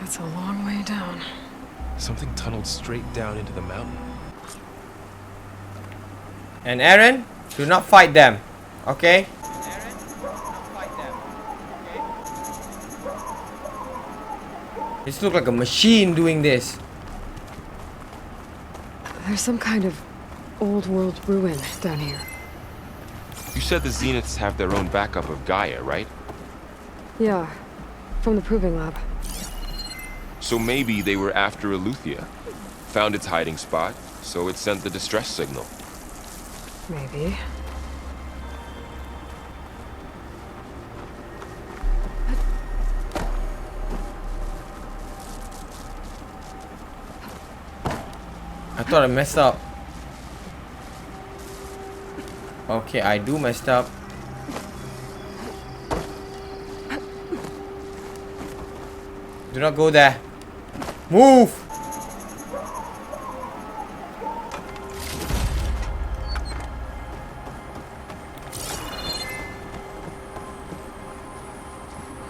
That's a long way down. Something tunneled straight down into the mountain. And Aaron, do not fight them, okay? This looks like a machine doing this. There's some kind of old world ruin down here. You said the Zeniths have their own backup of Gaia, right? Yeah, from the proving lab. So maybe they were after Eleuthia. Found its hiding spot, so it sent the distress signal. Maybe. I thought I messed up. Okay, I do messed up. Do not go there. Move!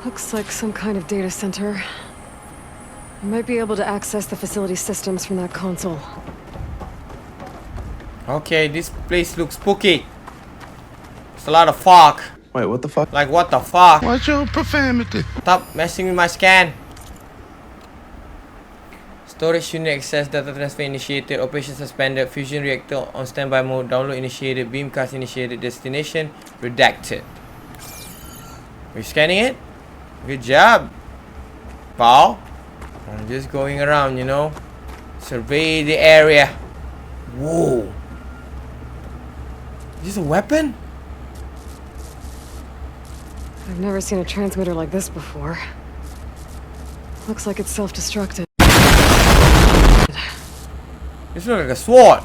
Looks like some kind of data center. You might be able to access the facility systems from that console. Okay, this place looks spooky. It's a lot of fog. Wait, what the fuck? Like, what the fuck? What's your profanity? Stop messing with my scan. Storage unit access, data transfer initiated, operation suspended, fusion reactor on standby mode, download initiated, beamcast initiated, destination redacted. Are you scanning it? Good job, pal. I'm just going around, you know. Survey the area. Whoa. Is this a weapon? I've never seen a transmitter like this before. Looks like it's self-destructed. This looks like a sword.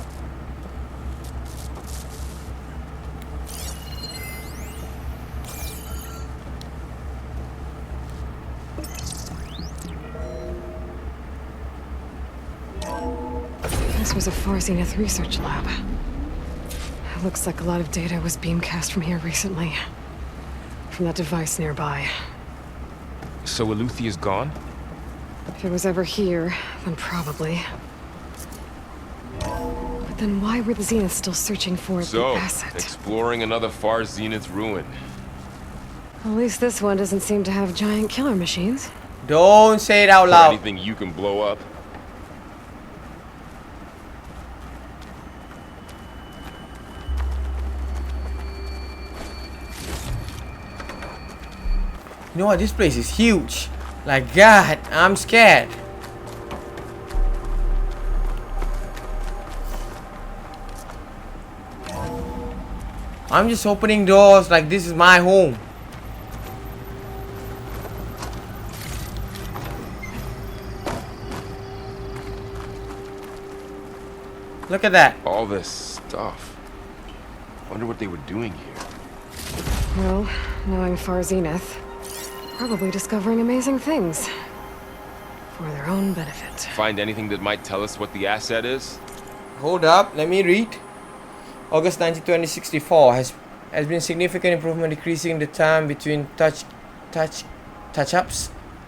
This was a Far Zenith research lab. It looks like a lot of data was beamcast from here recently. From that device nearby. So Eleuthia's gone? If it was ever here, then probably. But then why were the Zeniths still searching for the asset? Exploring another Far Zenith ruin. At least this one doesn't seem to have giant killer machines. Don't say it out Or loud. anything you can blow up. You know what? This place is huge. Like, God, I'm scared. I'm just opening doors like this is my home. Look at that. All this stuff. Wonder what they were doing here. Well, knowing Far Zenith, probably discovering amazing things. For their own benefit. Find anything that might tell us what the asset is? Hold up, let me read. August 19, 2064 has been significant improvement, decreasing the time between touch-ups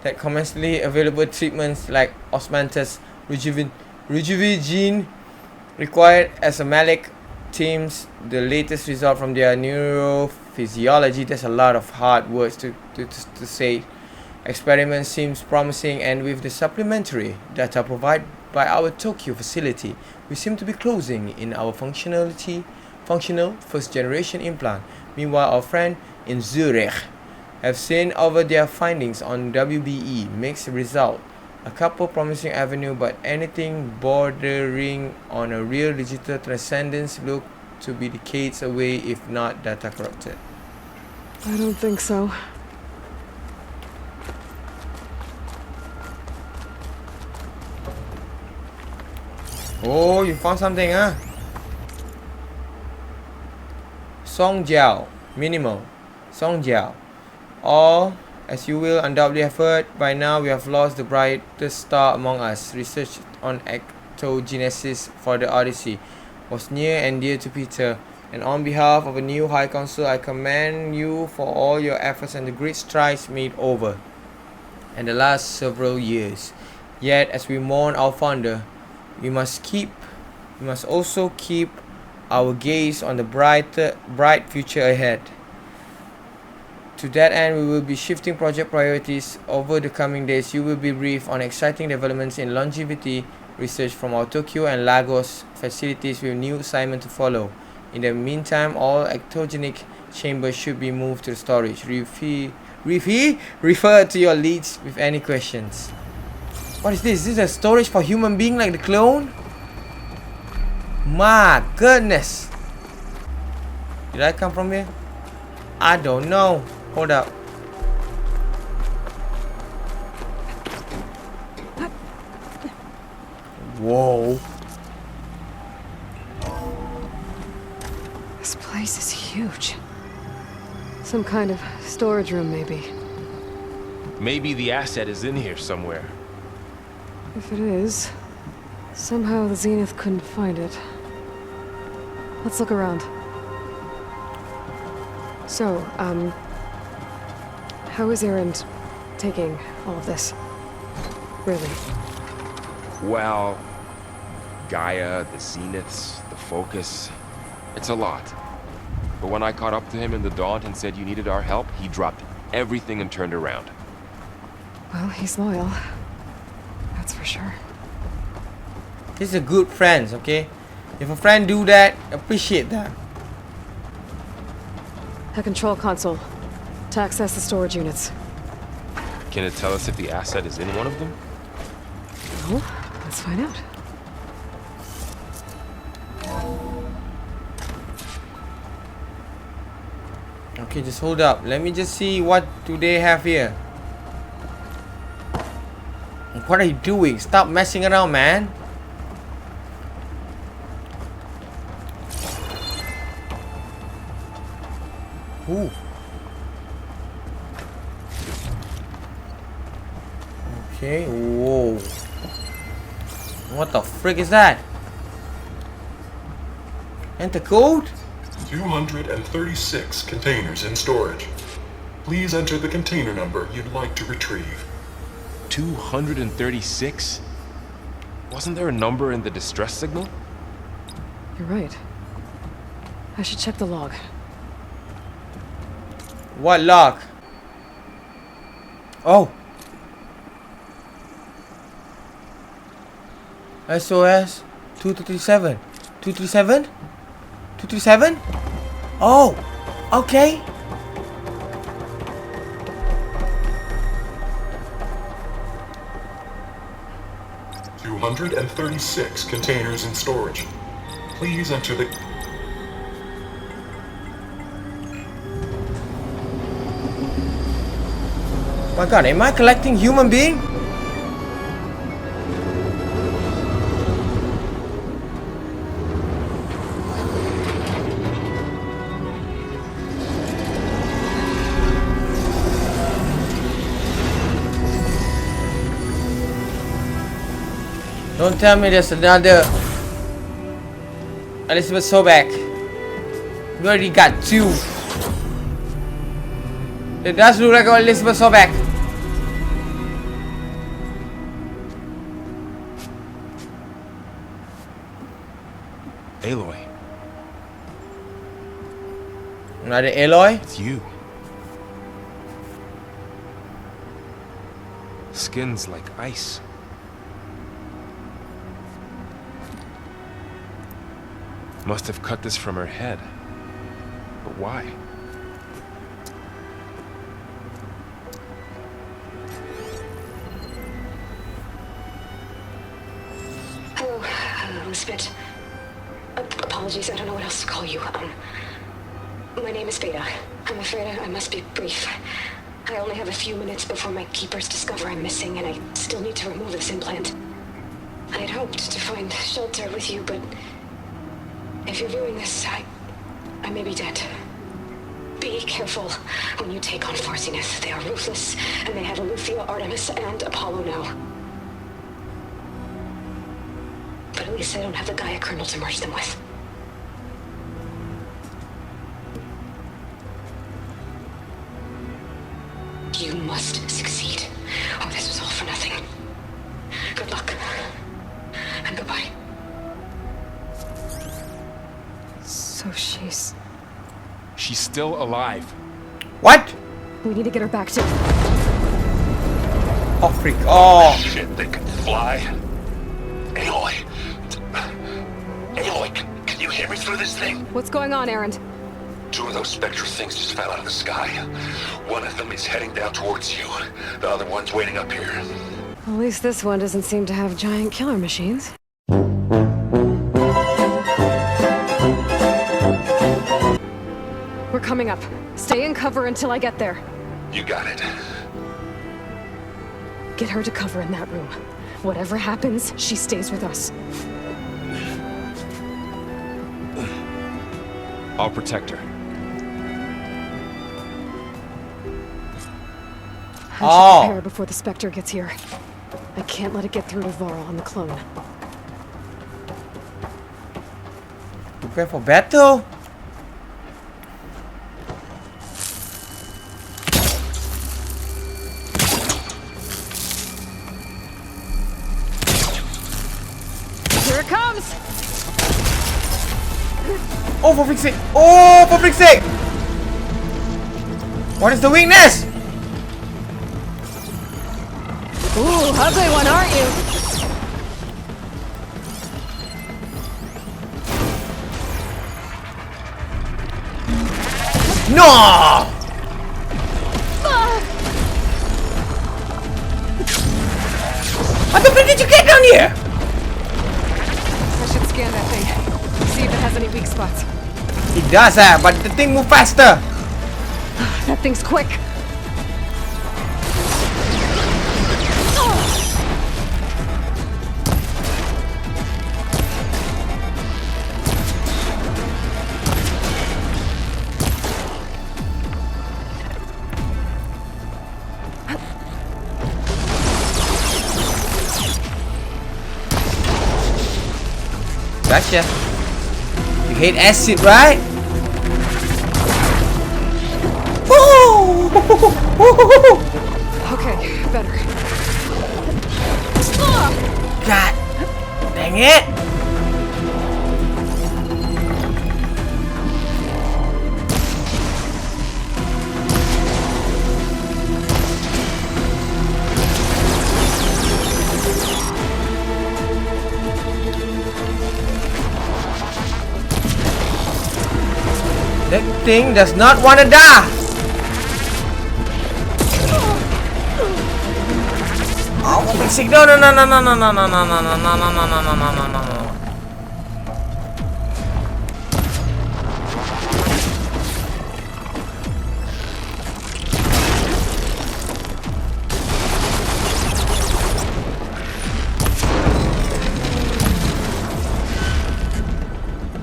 that commercially available treatments like osmanthus Rejuve required as a Malik teams the latest result from their neurophysiology. There's a lot of hard words to say. Experiment seems promising, and with the supplementary data provided by our Tokyo facility, we seem to be closing in our functional first generation implant. Meanwhile, our friend in Zurich have seen over their findings on WBE. Mixed result. A couple promising avenue, but anything bordering on a real digital transcendence look to be decades away, if not data corrupted. I don't think so. Oh, you found something, huh? Songjiao, minimal. Songjiao. Or, as you will undoubtedly have heard, by now we have lost the brightest star among us. Research on ectogenesis for the Odyssey was near and dear to Peter. And on behalf of a new High Council, I commend you for all your efforts and the great strides made over. and the last several years. Yet, as we mourn our founder, we must also keep our gaze on the bright future ahead. To that end, we will be shifting project priorities over the coming days. You will be briefed on exciting developments in longevity research from our Tokyo and Lagos facilities with new assignment to follow. In the meantime, all ectogenic chambers should be moved to storage. Refer to your leads with any questions. What is this? Is this a storage for human being like the clone? My goodness. Did I come from here? I don't know. Hold up. Whoa. This place is huge. Some kind of storage room, maybe. Maybe the asset is in here somewhere. If it is, somehow the Zenith couldn't find it. Let's look around. So, how is Erend taking all of this? Really? Well, Gaia, the Zeniths, the Focus. It's a lot. But when I caught up to him in the Daunt and said you needed our help, he dropped everything and turned around. Well, he's loyal. That's for sure. These are good friends, okay? If a friend do that, appreciate that. A control console to access the storage units. Can it tell us if the asset is in one of them? No, let's find out. Okay, just hold up. Let me just see what do they have here. What are you doing? Stop messing around, man. Ooh. Okay, whoa. What the frick is that? Enter code? 236 containers in storage. Please enter the container number you'd like to retrieve. 236? Wasn't there a number in the distress signal? You're right. I should check the log. What log? Oh. SOS 237. 237? 237? Oh, okay. $236 containers in storage. Please enter the... My god, am I collecting human being? Don't tell me there's another Elizabeth Sobek. We already got two. It does look like Elizabeth Sobek. Aloy, Another Aloy? it's you. Skin's like ice. Must have cut this from her head. But why? Hello, Elizabeth. Apologies, I don't know what else to call you. My name is Beta. I'm afraid I must be brief. I only have a few minutes before my keepers discover I'm missing, and I still need to remove this implant. I had hoped to find shelter with you, but if you're viewing this, I may be dead. Be careful when you take on Far Zenith. They are ruthless, and they have Aletheia, Artemis, and Apollo now. But at least I don't have the Gaia kernel to merge them with. You must succeed, or still alive. What? We need to get her back to... Oh, freak. Oh. Shit, they can fly. Aloy. Aloy, can you hear me through this thing? What's going on, Erend? 2 of those Spectre things just fell out of the sky. One of them is heading down towards you. The other one's waiting up here. At least this one doesn't seem to have giant killer machines. We're coming up. Stay in cover until I get there. You got it. Get her to cover in that room. Whatever happens, she stays with us. I'll protect her. I Oh. should prepare before the Spectre gets here. I can't let it get through to Varl on the clone. Prepare for battle. Here it comes! Oh, for freak's sake. Oh, for freak's sake. What is the weakness? Ooh, ugly one, aren't you? No! How the frick did you get down here? I should scan that thing. See if it has any weak spots. It does, but the thing moves faster. That thing's quick. Gotcha. You hate acid, right? Okay, better. God dang it! That thing does not want to die. Oh, for Pete's sake. No.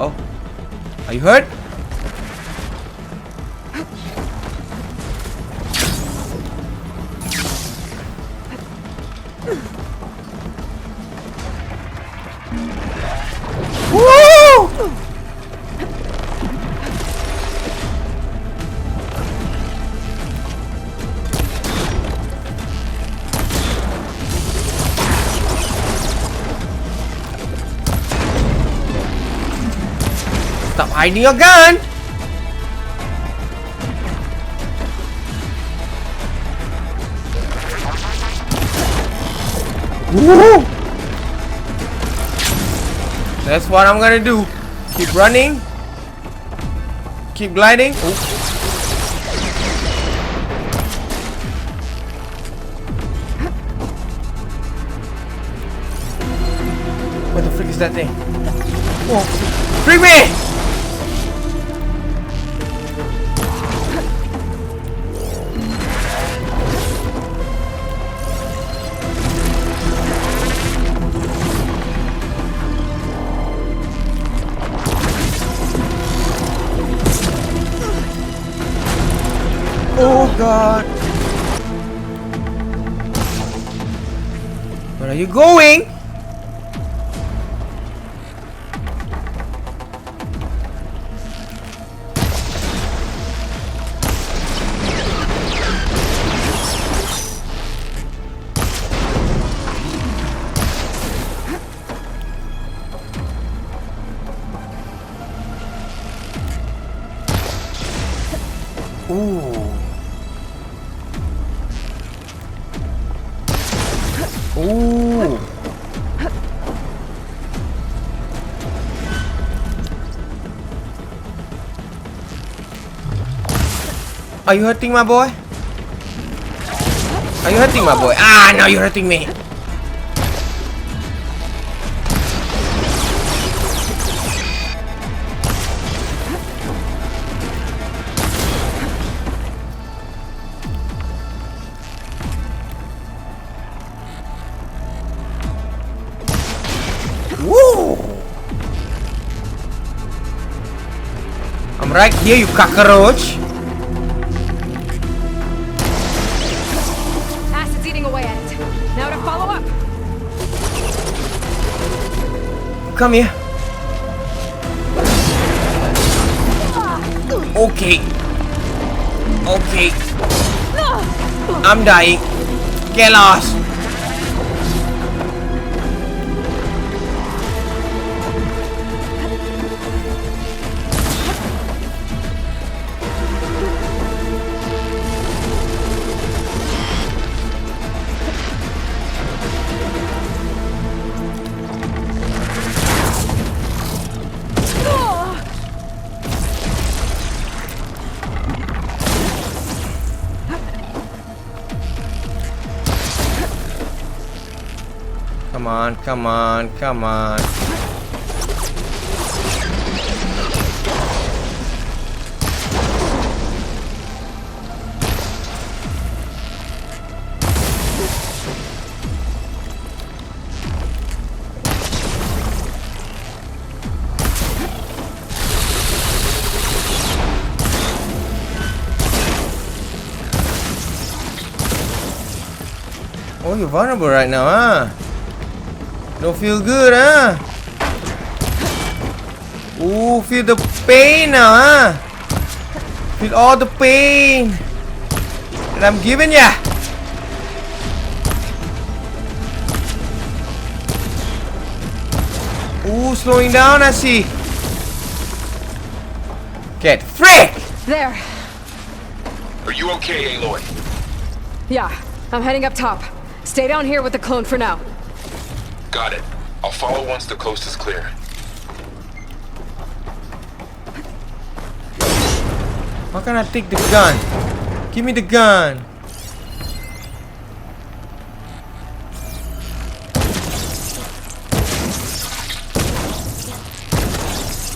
Oh, are you hurt? Woo! Stop hiding your gun! Woo! That's what I'm gonna do. Keep running. Keep gliding. Oh. What the frick is that thing? Whoa. Free me! Oh God! Where are you going? Ooh. Are you hurting my boy? Are you hurting my boy? Ah, now you're hurting me. Woo! I'm right here, you cockroach. Acid's eating away at it. Now to follow up. Come here. Okay. Okay. I'm dying. Get lost. Come on, come on, come on. Oh, you're vulnerable right now, huh? Don't feel good, huh? Ooh, feel the pain now, huh? Feel all the pain that I'm giving ya. Ooh, slowing down, I see. Get frick! There. Are you okay, Aloy? Yeah, I'm heading up top. Stay down here with the clone for now. Got it. I'll follow once the coast is clear. How can I take the gun? Give me the gun.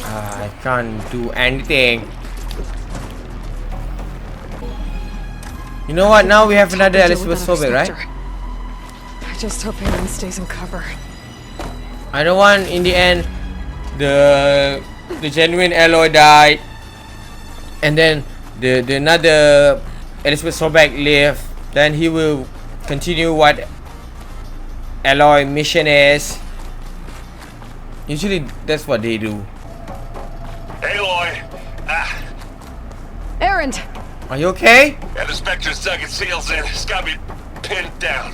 I can't do anything. You know what? Now we have another Elizabeth Sobek, right? I just hope Aaron stays in cover. I don't want in the end the genuine Aloy died, and then the another Elizabeth Sobek live. Then he will continue what Aloy mission is. Usually that's what they do. Aloy! Aaron! Are you okay? Yeah, the Spectre's dug its heels in. It's got me pinned down.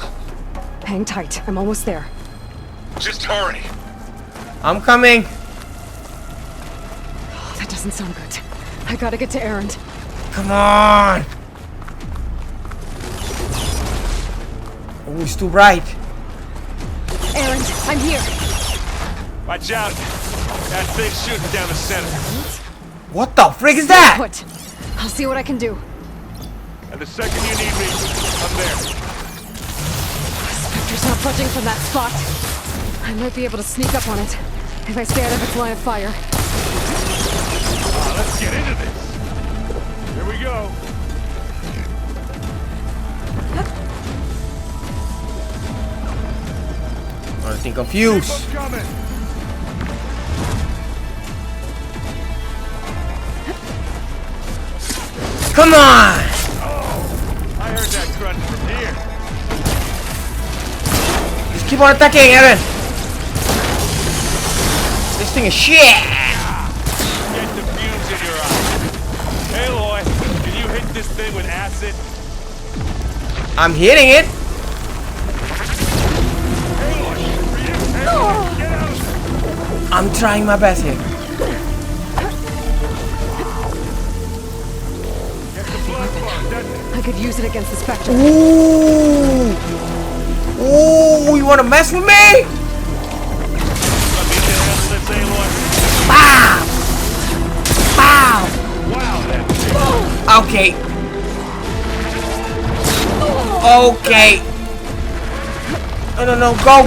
Hang tight. I'm almost there. Just hurry. I'm coming. Oh, that doesn't sound good. I gotta get to Aaron. Come on. Oh, it's too bright. Aaron, I'm here. Watch out. That thing's shooting down the center. What the frick is that? Put. I'll see what I can do. And the second you need me, I'm there. Spectre's not budging from that spot. I might be able to sneak up on it if I stay out of its line of fire. Let's get into this. Here we go. I'm getting confused. Keep 'em coming. Come on! I heard that crunch from here. Just keep on attacking, Aaron. This thing is shit. Get the fumes in your eyes. Aloy, can you hit this thing with acid? I'm hitting it. Aloy, for you. Aloy, get out. I'm trying my best here. Get the blood flow, doesn't it? I could use it against the Spectre. Ooh! Ooh! wanna mess with me? Bow! Bow! Okay. Okay. No. Go.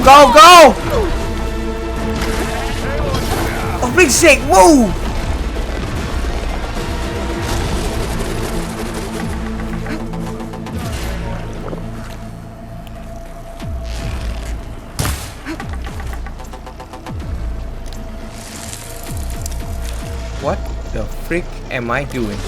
Oh, big shake. Move. What the frick am I doing?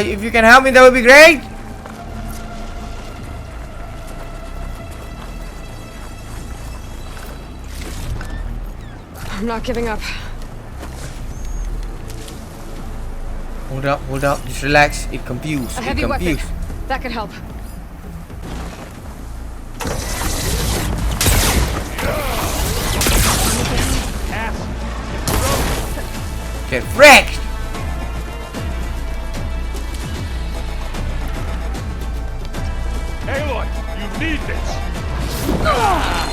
If you can help me, that would be great. I'm not giving up. Hold up. Just relax. It confused. A heavy weapon. That could help. Get wrecked. Aloy, you need this.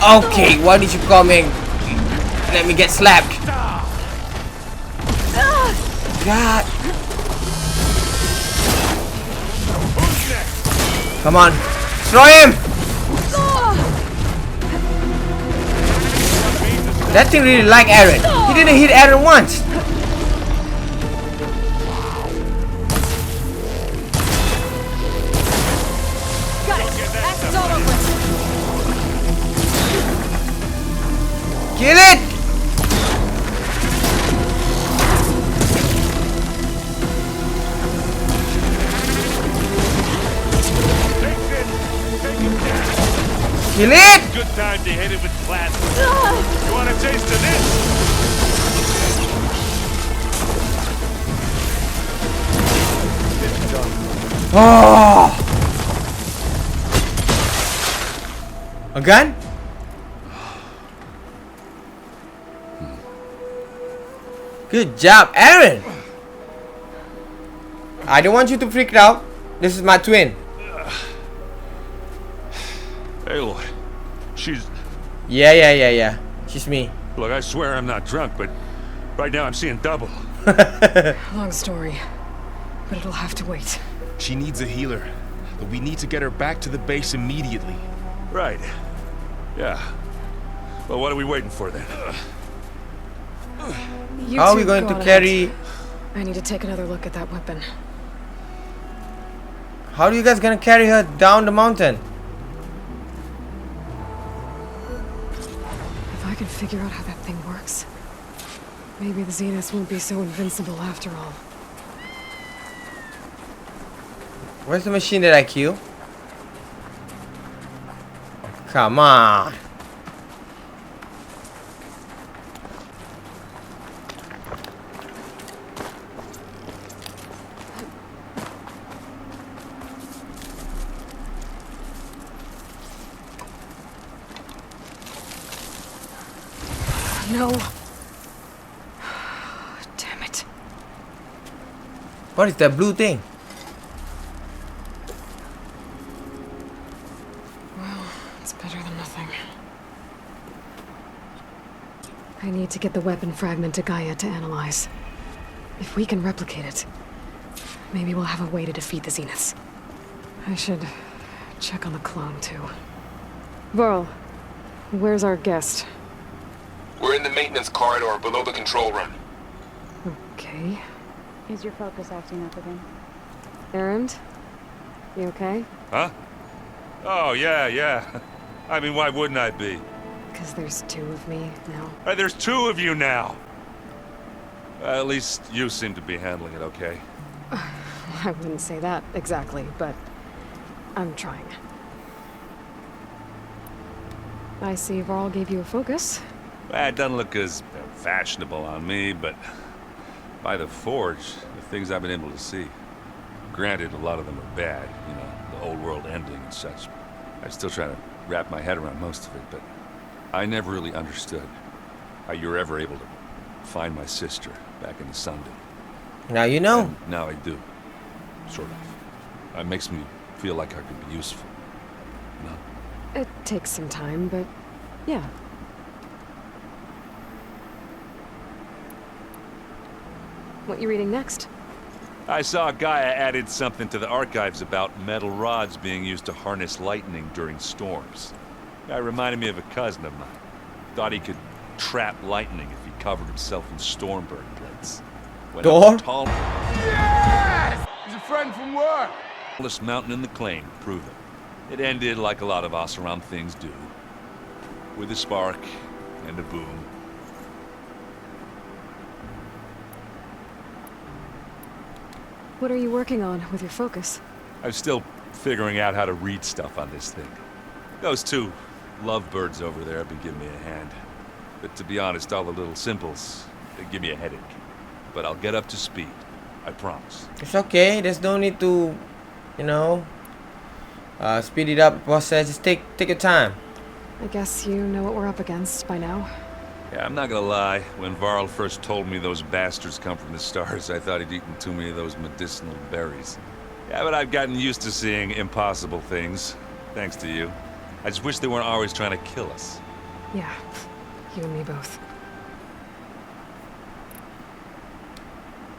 Okay, why did you come in? Let me get slapped. God. Who's next? Come on. Destroy him. That thing really liked Aaron. He didn't hit Aaron once. Got it. Access all over. Kill it. Kill it. Good time to hit it with plasma. You want a taste of this? Oh. A gun? Good job, Aaron. I don't want you to freak out. This is my twin. Aloy, she's... Yeah. She's me. Look, I swear I'm not drunk, but right now I'm seeing double. Long story, but it'll have to wait. She needs a healer, but we need to get her back to the base immediately. Right. Yeah. Well, what are we waiting for then? You How are two we going go to on carry? ahead. I need to take another look at that weapon. How are you guys gonna carry her down the mountain? If I can figure out how that thing works, maybe the Zeniths won't be so invincible after all. Where's the machine that I kill? Come on. No. Damn it. What is that blue thing? Well, it's better than nothing. I need to get the weapon fragment to Gaia to analyze. If we can replicate it, maybe we'll have a way to defeat the Zeniths. I should check on the clone, too. Varl, where's our guest? We're in the maintenance corridor below the control room. Okay. Is your focus acting up again? Errand? You okay? Huh? Oh, yeah. I mean, why wouldn't I be? Because there's two of me now. Hey, there's two of you now. At least you seem to be handling it okay. I wouldn't say that exactly, but I'm trying. I see Varl gave you a focus. Well, it doesn't look as fashionable on me, but by the Forge, the things I've been able to see. Granted, a lot of them are bad, you know, the old world ending and such. I'm still trying to wrap my head around most of it, but I never really understood how you were ever able to find my sister back in the Sunday. Now you know. And now I do. sort of. It makes me feel like I could be useful. No? It takes some time, but yeah. What you reading next? I saw Gaia added something to the archives about metal rods being used to harness lightning during storms. Guy reminded me of a cousin of mine. Thought he could trap lightning if he covered himself in stormburn blades. Went up Door? the tall... Yes! He's a friend from work. tallest mountain in the claim to prove it. It ended like a lot of Oseram things do. With a spark and a boom. What are you working on with your focus? I'm still figuring out how to read stuff on this thing. Those two lovebirds over there have been giving me a hand. But to be honest, all the little symbols, they give me a headache. But I'll get up to speed. I promise. It's okay. There's no need to, you know, speed it up. Process. Just take your time. I guess you know what we're up against by now. Yeah, I'm not gonna lie. When Varl first told me those bastards come from the stars, I thought he'd eaten too many of those medicinal berries. Yeah, but I've gotten used to seeing impossible things. Thanks to you. I just wish they weren't always trying to kill us. Yeah, you and me both.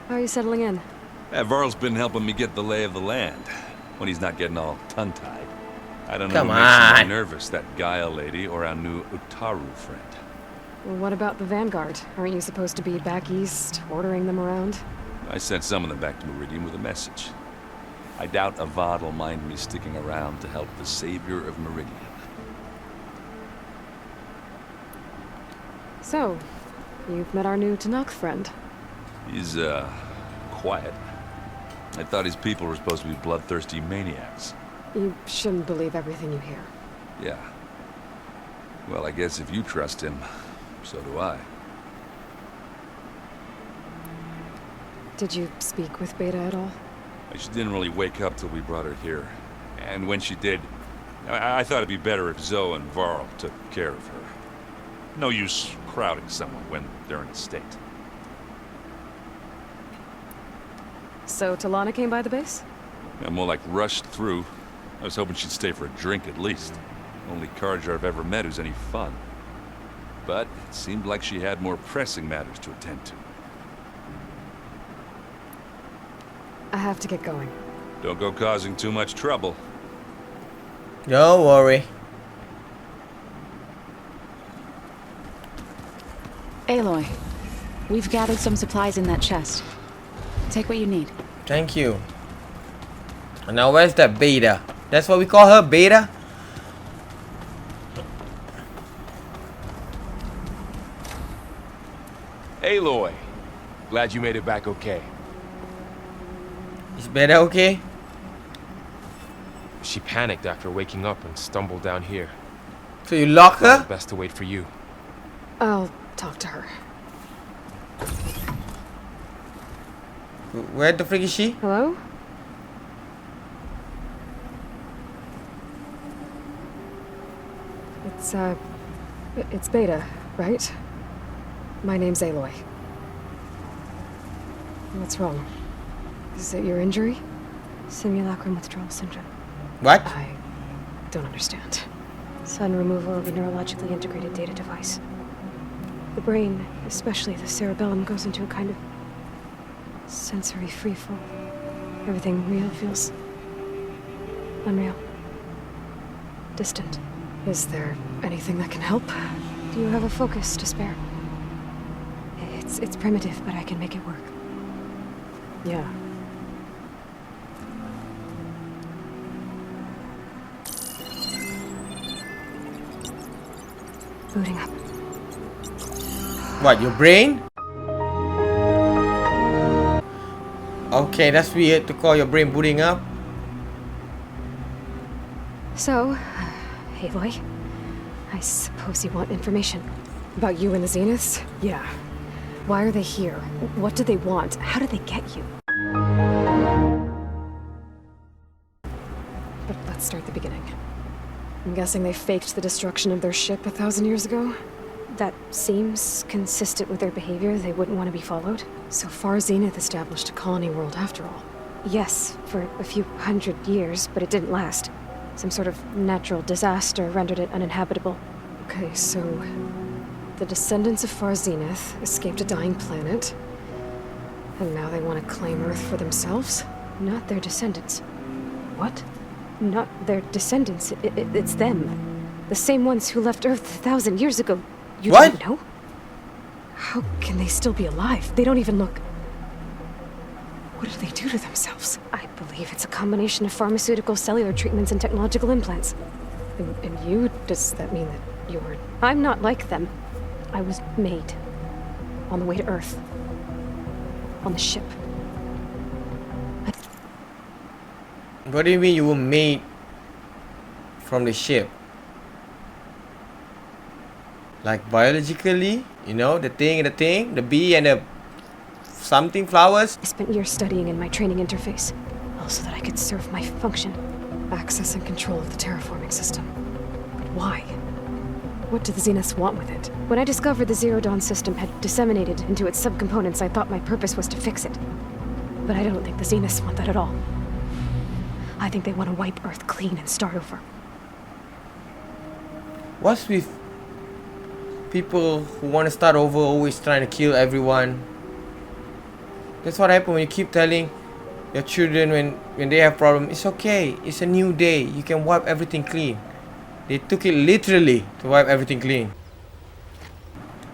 How are you settling in? Yeah, Varl's been helping me get the lay of the land. When he's not getting all tongue-tied. I don't know Come who makes me on. more nervous, that Gaia lady or our new Utaru friend. Well, what about the Vanguard? Aren't you supposed to be back east, ordering them around? I sent some of them back to Meridian with a message. I doubt Avad will mind me sticking around to help the savior of Meridian. So, you've met our new Tanakh friend. He's, quiet. I thought his people were supposed to be bloodthirsty maniacs. You shouldn't believe everything you hear. Yeah. Well, I guess if you trust him, so do I. Did you speak with Beta at all? She didn't really wake up till we brought her here. And when she did, I thought it'd be better if Zoe and Varl took care of her. No use crowding someone when they're in a state. So Talana came by the base? Yeah, more like rushed through. I was hoping she'd stay for a drink at least. Only Carja I've ever met who's any fun. But it seemed like she had more pressing matters to attend to. I have to get going. Don't go causing too much trouble. Don't worry. Aloy, we've gathered some supplies in that chest. Take what you need. Thank you. And now where's that Beta? That's what we call her, Beta? Aloy, glad you made it back okay. Is Beta okay? She panicked after waking up and stumbled down here. So you lock her? Best to wait for you. I'll talk to her. Where the freak is she? Hello? It's Beta, right? My name's Aloy. What's wrong? Is it your injury? Simulacrum withdrawal syndrome. What? I don't understand. Sudden removal of a neurologically integrated data device. The brain, especially the cerebellum, goes into a kind of sensory freefall. Everything real feels unreal. Distant. Is there anything that can help? Do you have a focus to spare? It's primitive, but I can make it work. Yeah. Booting up. What, your brain? Okay, that's weird to call your brain booting up. So, Aloy, I suppose you want information. About you and the Zeniths? Yeah. Why are they here? What do they want? How did they get you? But let's start the beginning. I'm guessing they faked the destruction of their ship 1,000 years ago? That seems consistent with their behavior. They wouldn't want to be followed. So far, Zenith established a colony world after all. Yes, for a few hundred years, but it didn't last. Some sort of natural disaster rendered it uninhabitable. Okay, so the descendants of Far Zenith escaped a dying planet, and now they want to claim Earth for themselves? Not their descendants. What? Not their descendants. It's them. The same ones who left Earth 1,000 years ago. You What? don't know? How can they still be alive? They don't even look... What did they do to themselves? I believe it's a combination of pharmaceutical, cellular treatments, and technological implants. And you? Does that mean that you're... I'm not like them. I was made. On the way to Earth. On the ship. What do you mean you were made from the ship? Like biologically? You know, the bee and the something flowers? I spent years studying in my training interface, all so that I could serve my function. Access and control of the terraforming system. But why? What do the Zeniths want with it? When I discovered the Zero Dawn system had disseminated into its subcomponents, I thought my purpose was to fix it. But I don't think the Zeniths want that at all. I think they want to wipe Earth clean and start over. What's with people who want to start over always trying to kill everyone? That's what happens when you keep telling your children when they have problems, it's okay, it's a new day, you can wipe everything clean. They took it literally to wipe everything clean.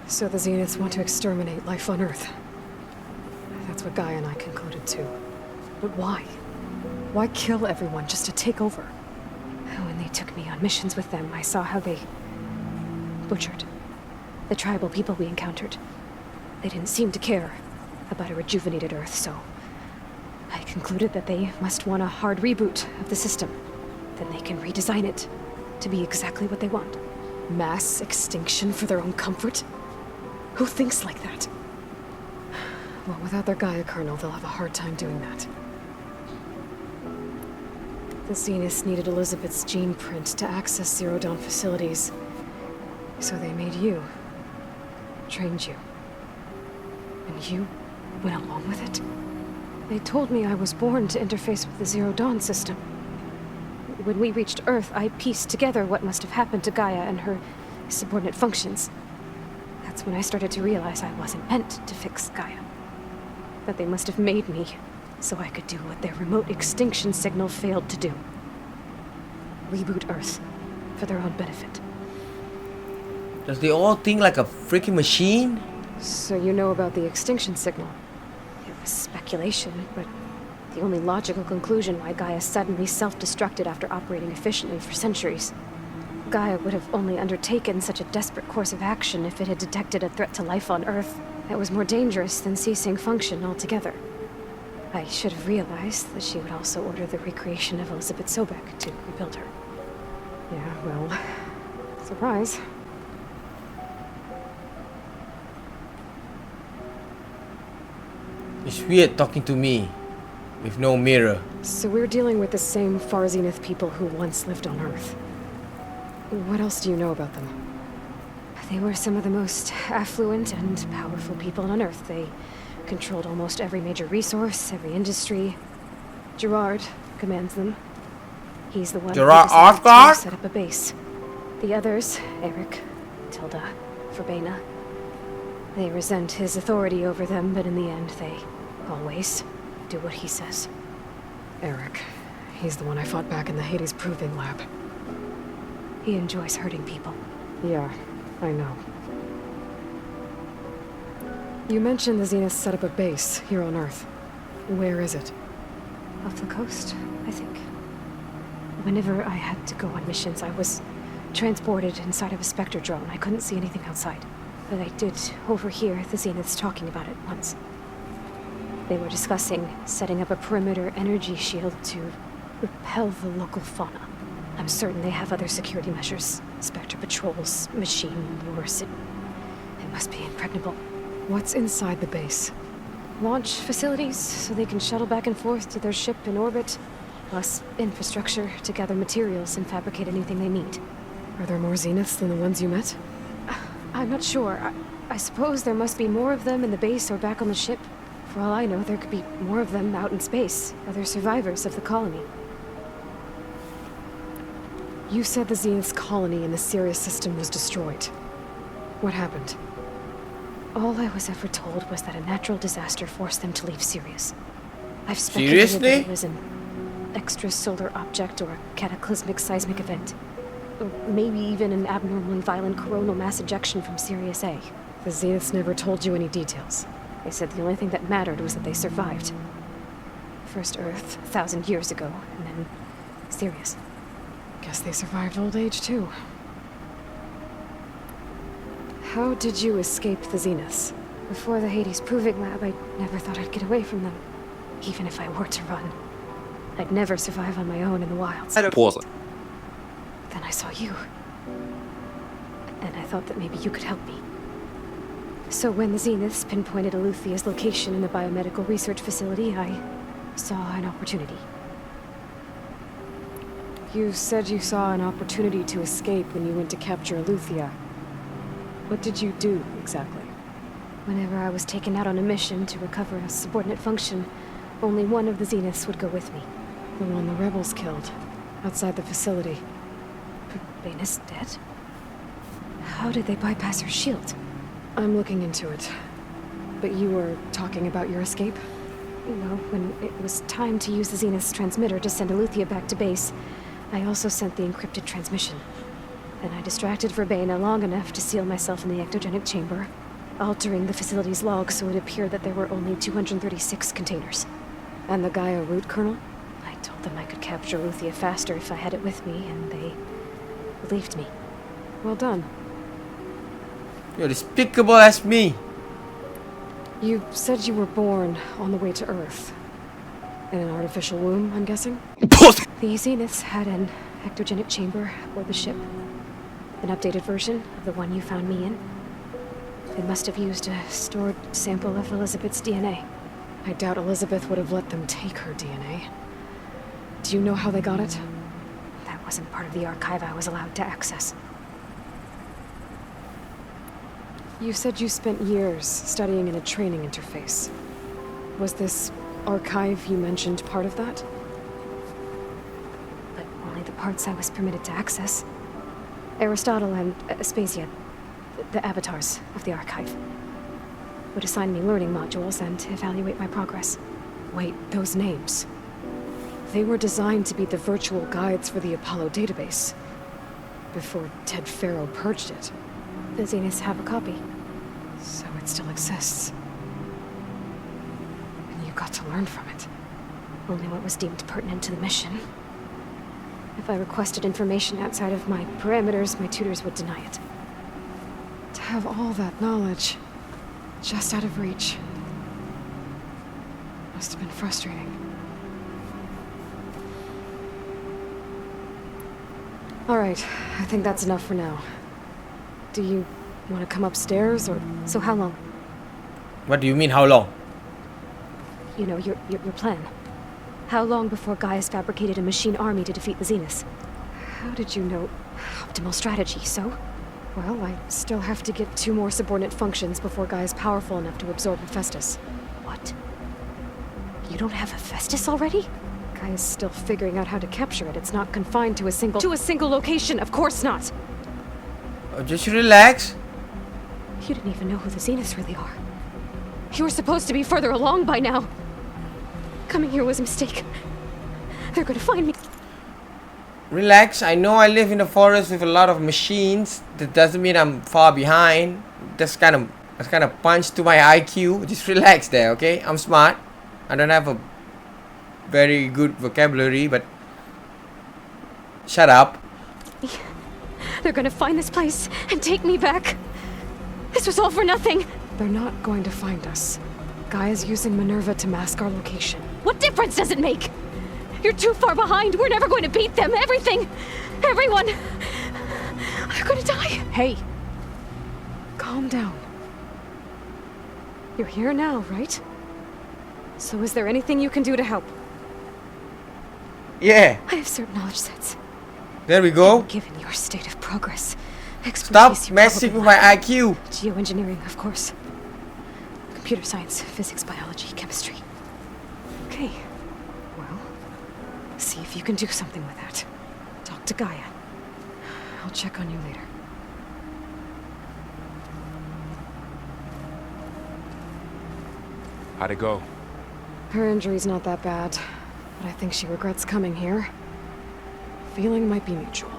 So the Zeniths want to exterminate life on Earth. That's what Gaia and I concluded too. But why? Why kill everyone just to take over? When they took me on missions with them, I saw how they butchered the tribal people we encountered. They didn't seem to care about a rejuvenated Earth, so I concluded that they must want a hard reboot of the system. Then they can redesign it to be exactly what they want. Mass extinction for their own comfort? Who thinks like that? Well, without their Gaia kernel, they'll have a hard time doing that. The Zeniths needed Elizabeth's gene print to access Zero Dawn facilities. So they made you. Trained you. And you went along with it? They told me I was born to interface with the Zero Dawn system. When we reached Earth, I pieced together what must have happened to Gaia and her subordinate functions. That's when I started to realize I wasn't meant to fix Gaia. That they must have made me so I could do what their remote extinction signal failed to do. Reboot Earth for their own benefit. Does they all think like a freaking machine? So you know about the extinction signal? It was speculation, but the only logical conclusion why Gaia suddenly self-destructed after operating efficiently for centuries. Gaia would have only undertaken such a desperate course of action if it had detected a threat to life on Earth that was more dangerous than ceasing function altogether. I should have realized that she would also order the recreation of Elizabeth Sobek to rebuild her. Yeah, well, surprise. It's weird talking to me with no mirror. So we're dealing with the same Far Zenith people who once lived on Earth. What else do you know about them? They were some of the most affluent and powerful people on Earth. They controlled almost every major resource, every industry. Gerard commands them. He's the one Gerard who decided Asgard? to set up a base. The others, Eric, Tilda, Verbena, they resent his authority over them, but in the end, they always do what he says. Eric. He's the one I fought back in the Hades Proving Lab. He enjoys hurting people. Yeah, I know. You mentioned the Zeniths set up a base here on Earth. Where is it? Off the coast, I think. Whenever I had to go on missions, I was transported inside of a Spectre drone. I couldn't see anything outside. But I did overhear the Zeniths talking about it once. They were discussing setting up a perimeter energy shield to repel the local fauna. I'm certain they have other security measures. Spectre patrols, machine wars. It must be impregnable. What's inside the base? Launch facilities, so they can shuttle back and forth to their ship in orbit. Plus infrastructure to gather materials and fabricate anything they need. Are there more Zeniths than the ones you met? I'm not sure. I suppose there must be more of them in the base or back on the ship. For all I know, there could be more of them out in space, other survivors of the colony. You said the Zenith's colony in the Sirius system was destroyed. What happened? All I was ever told was that a natural disaster forced them to leave Sirius. I've speculated that Seriously? it was an extrasolar object or a cataclysmic seismic event. Or maybe even an abnormally violent coronal mass ejection from Sirius A. The Zeniths never told you any details. They said the only thing that mattered was that they survived. First Earth, 1,000 years ago, and then Sirius. Guess they survived old age, too. How did you escape the Zeniths? Before the Hades Proving Lab, I never thought I'd get away from them. Even if I were to run. I'd never survive on my own in the wilds. Pause. Then I saw you. And I thought that maybe you could help me. So when the Zeniths pinpointed Eluthia's location in the biomedical research facility, I saw an opportunity. You said you saw an opportunity to escape when you went to capture Eluthia. What did you do, exactly? Whenever I was taken out on a mission to recover a subordinate function, only one of the Zeniths would go with me. The one the rebels killed, outside the facility. Baina's dead? How did they bypass her shield? I'm looking into it. But you were talking about your escape? Well, when it was time to use the Zenith's transmitter to send Eluthia back to base, I also sent the encrypted transmission. And I distracted Verbena long enough to seal myself in the ectogenic chamber, altering the facility's log so it appeared that there were only 236 containers. And the Gaia root kernel? I told them I could capture Eluthia faster if I had it with me, and they believed me. Well done. You're despicable as me. You said you were born on the way to Earth. In an artificial womb, I'm guessing? The Zeniths had an ectogenic chamber aboard the ship. An updated version of the one you found me in. They must have used a stored sample of Elizabeth's DNA. I doubt Elizabeth would have let them take her DNA. Do you know how they got it? That wasn't part of the archive I was allowed to access. You said you spent years studying in a training interface. Was this archive you mentioned part of that? But only the parts I was permitted to access. Aristotle and Aspasia, the avatars of the archive, would assign me learning modules and evaluate my progress. Wait, those names. They were designed to be the virtual guides for the Apollo database. Before Ted Faro purged it. The Zeniths have a copy. So it still exists. And you got to learn from it. Only what was deemed pertinent to the mission. If I requested information outside of my parameters, my tutors would deny it. To have all that knowledge, just out of reach, must have been frustrating. All right, I think that's enough for now. Do you want to come upstairs, or... So how long? What do you mean, how long? You know, your plan. How long before Gaia's fabricated a machine army to defeat the Zeniths? How did you know? Optimal strategy, so? Well, I still have to get 2 more subordinate functions before Gaia's powerful enough to absorb Hephaestus. What? You don't have Hephaestus already? Gaia's still figuring out how to capture it. It's not confined to a single location, of course not! Oh, just relax. You didn't even know who the Zeniths really are. You were supposed to be further along by now. Coming here was a mistake. They're gonna find me. Relax. I know I live in the forest with a lot of machines. That doesn't mean I'm far behind. That's kind of punch to my IQ. Just relax there, okay? I'm smart. I don't have a very good vocabulary, but shut up. They're gonna find this place and take me back. This was all for nothing. They're not going to find us. Gaia's using Minerva to mask our location. What difference does it make? You're too far behind. We're never going to beat them. Everything. Everyone. They're gonna die. Hey. Calm down. You're here now, right? So is there anything you can do to help? Yeah. I have certain knowledge sets. There we go. Given your state of progress. Stop messing with my IQ. Geoengineering, of course. computer science, physics, biology, chemistry. Okay. Well, see if you can do something with that. Talk to Gaia. I'll check on you later. How'd it go? Her injury's not that bad, but I think she regrets coming here. Feeling might be mutual.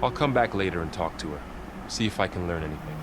I'll come back later and talk to her. See if I can learn anything.